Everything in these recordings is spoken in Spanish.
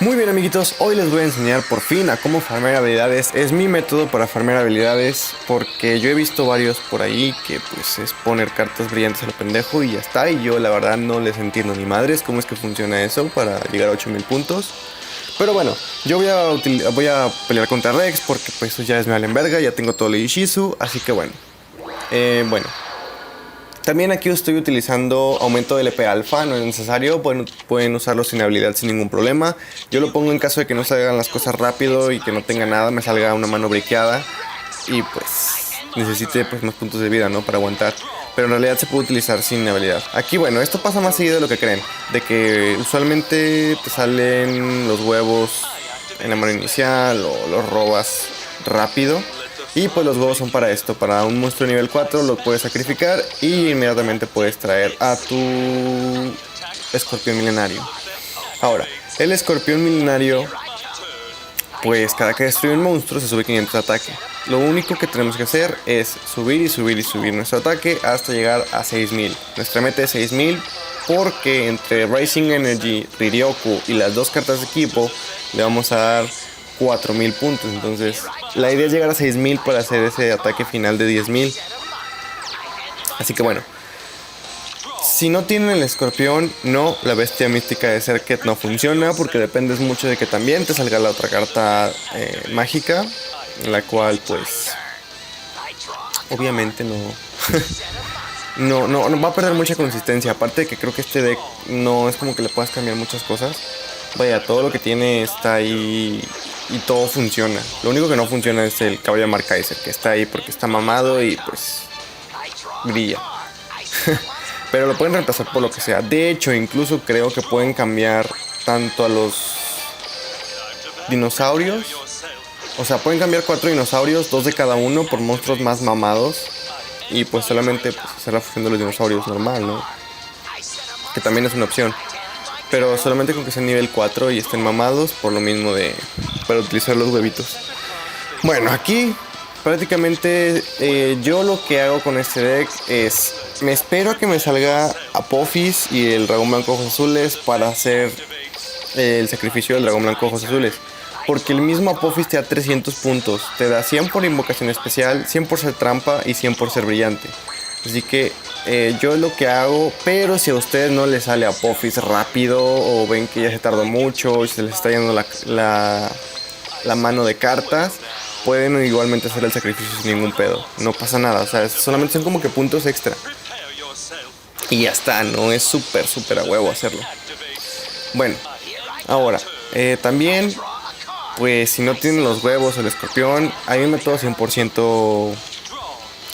Muy bien, amiguitos, hoy les voy a enseñar por fin a cómo farmear habilidades. Es mi método para farmear habilidades porque yo he visto varios por ahí que pues es poner cartas brillantes a lo pendejo y ya está. Y yo la verdad no les entiendo ni madres cómo es que funciona eso para llegar a 8000 puntos. Pero bueno, yo voy a pelear contra Rex porque pues eso ya es me valen verga, ya tengo todo el Ishizu, así que bueno. Bueno. También aquí estoy utilizando aumento del EP alfa, no es necesario, pueden usarlo sin habilidad sin ningún problema. Yo lo pongo en caso de que no salgan las cosas rápido y que no tenga nada, me salga una mano briqueada y pues necesite pues más puntos de vida, ¿no? Para aguantar. Pero en realidad se puede utilizar sin habilidad. Aquí bueno, esto pasa más seguido de lo que creen, de que usualmente te salen los huevos en la mano inicial o los robas rápido. Y pues los huevos son para esto, para un monstruo nivel 4 lo puedes sacrificar y inmediatamente puedes traer a tu escorpión milenario. Ahora, el escorpión milenario, pues cada que destruye un monstruo se sube 500 de ataque. Lo único que tenemos que hacer es subir y subir y subir nuestro ataque hasta llegar a 6000. Nuestra meta es 6000 porque entre Rising Energy, Riryoku y las dos cartas de equipo le vamos a dar 4000 puntos. Entonces la idea es llegar a 6000 para hacer ese ataque final de 10000. Así que bueno, si no tienen el escorpión, no, la bestia mística de Serket no funciona porque dependes mucho de que también te salga la otra carta mágica, en la cual pues obviamente no no va a perder mucha consistencia. Aparte de que creo que este deck no es como que le puedas cambiar muchas cosas. Vaya, todo lo que tiene está ahí y todo funciona. Lo único que no funciona es el caballo de Markaiser, que está ahí porque está mamado y pues brilla. Pero lo pueden reemplazar por lo que sea. De hecho, incluso creo que pueden cambiar tanto a los dinosaurios. O sea, pueden cambiar 4 dinosaurios, 2 de cada uno, por monstruos más mamados. Y pues solamente pues, hacer la fusión de los dinosaurios normal, ¿no? Que también es una opción. Pero solamente con que sean nivel 4 y estén mamados, por lo mismo de para utilizar los huevitos. Bueno, aquí prácticamente yo lo que hago con este deck es me espero a que me salga Apophis y el dragón blanco ojos azules para hacer el sacrificio del dragón blanco ojos azules. Porque el mismo Apophis te da 300 puntos. Te da 100 por invocación especial, 100 por ser trampa y 100 por ser brillante. Así que yo es lo que hago, pero si a ustedes no les sale Apophis rápido o ven que ya se tardó mucho y se les está yendo la mano de cartas, pueden igualmente hacer el sacrificio sin ningún pedo. No pasa nada, o sea, solamente son como que puntos extra. Y ya está, no es súper a huevo hacerlo. Bueno, ahora, también, pues si no tienen los huevos o el escorpión, hay un método 100%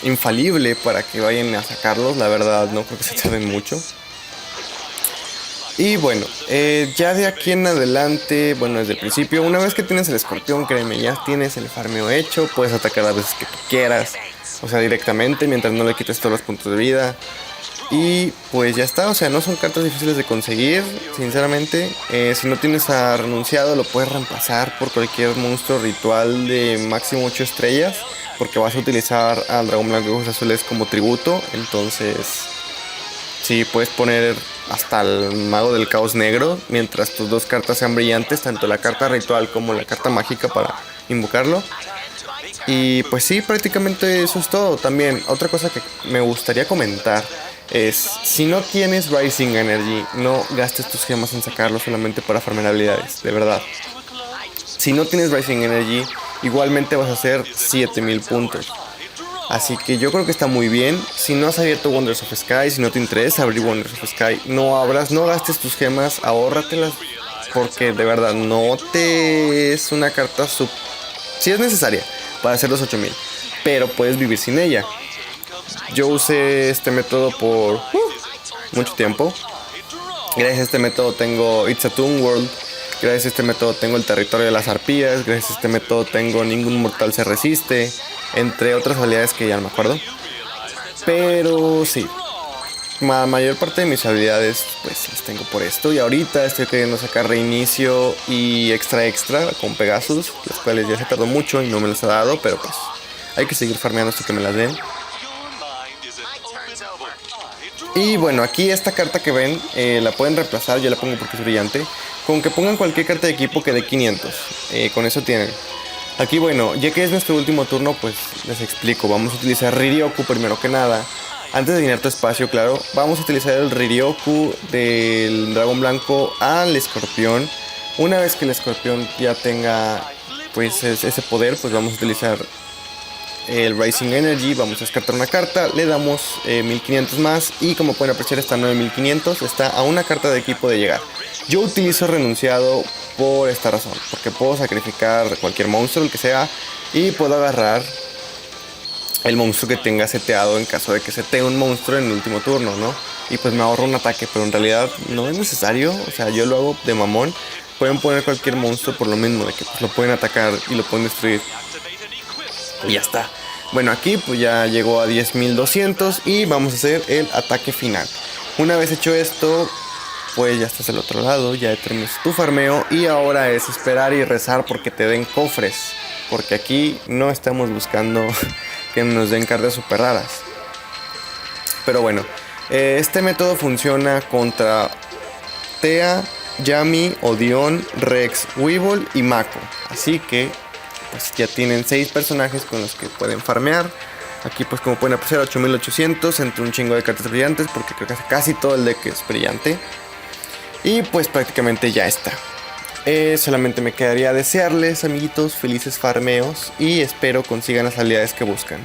infalible para que vayan a sacarlos. La verdad no creo que se tarden mucho. Y bueno, ya de aquí en adelante, bueno, desde el principio, una vez que tienes el escorpión, créeme, ya tienes el farmeo hecho. Puedes atacar las veces que tú quieras, o sea, directamente, mientras no le quites todos los puntos de vida. Y pues ya está, o sea, no son cartas difíciles de conseguir, sinceramente. Si no tienes a renunciado, lo puedes reemplazar por cualquier monstruo ritual de máximo 8 estrellas, porque vas a utilizar al dragón blanco de ojos azules como tributo. Entonces sí, puedes poner hasta el mago del caos negro mientras tus dos cartas sean brillantes, tanto la carta ritual como la carta mágica para invocarlo. Y pues sí, prácticamente eso es todo. También otra cosa que me gustaría comentar es, si no tienes Rising Energy, no gastes tus gemas en sacarlo solamente para farmear habilidades, de verdad. Si no tienes Rising Energy, igualmente vas a hacer 7000 puntos. Así que yo creo que está muy bien. Si no has abierto Wonders of Sky, si no te interesa abrir Wonders of Sky, no gastes tus gemas, ahórratelas. Porque de verdad no te es una carta si es necesaria para hacer los 8000, pero puedes vivir sin ella. Yo usé este método por mucho tiempo. Gracias a este método tengo It's a Toon World. Gracias a este método tengo el territorio de las arpías. Gracias a este método tengo Ningún Mortal se resiste, entre otras habilidades que ya no me acuerdo. Pero sí, la mayor parte de mis habilidades pues las tengo por esto. Y ahorita estoy queriendo sacar reinicio y extra con Pegasus, las cuales ya se tardó mucho y no me las ha dado. Pero pues hay que seguir farmeando hasta que me las den. Y bueno, aquí esta carta que ven la pueden reemplazar, yo la pongo porque es brillante. Con que pongan cualquier carta de equipo que dé 500. Con eso tienen. Aquí bueno, ya que es nuestro último turno, pues les explico. Vamos a utilizar Ririoku primero que nada. Antes de llenar tu espacio, claro, vamos a utilizar el Ririoku del dragón blanco al escorpión. Una vez que el escorpión ya tenga pues ese poder, pues vamos a utilizar el Rising Energy. Vamos a descartar una carta, le damos 1500 más y como pueden apreciar está 9500, está a una carta de equipo de llegar. Yo utilizo renunciado por esta razón, porque puedo sacrificar cualquier monstruo, el que sea, y puedo agarrar el monstruo que tenga seteado en caso de que setee un monstruo en el último turno, ¿no? Y pues me ahorro un ataque, pero en realidad no es necesario, o sea, yo lo hago de mamón. Pueden poner cualquier monstruo por lo mismo, de que pues, lo pueden atacar y lo pueden destruir. Y ya está. Bueno, aquí pues ya llegó a 10.200 y vamos a hacer el ataque final. Una vez hecho esto, pues ya estás del otro lado, ya terminaste tu farmeo y ahora es esperar y rezar porque te den cofres. Porque aquí no estamos buscando que nos den cartas super raras. Pero bueno, este método funciona contra Tea, Yami, Odion, Rex, Weevil y Mako. Así que pues ya tienen 6 personajes con los que pueden farmear. Aquí pues como pueden apreciar 8800 entre un chingo de cartas brillantes, porque creo que casi todo el deck es brillante. Y pues prácticamente ya está. Solamente me quedaría desearles, amiguitos, felices farmeos y espero consigan las habilidades que buscan.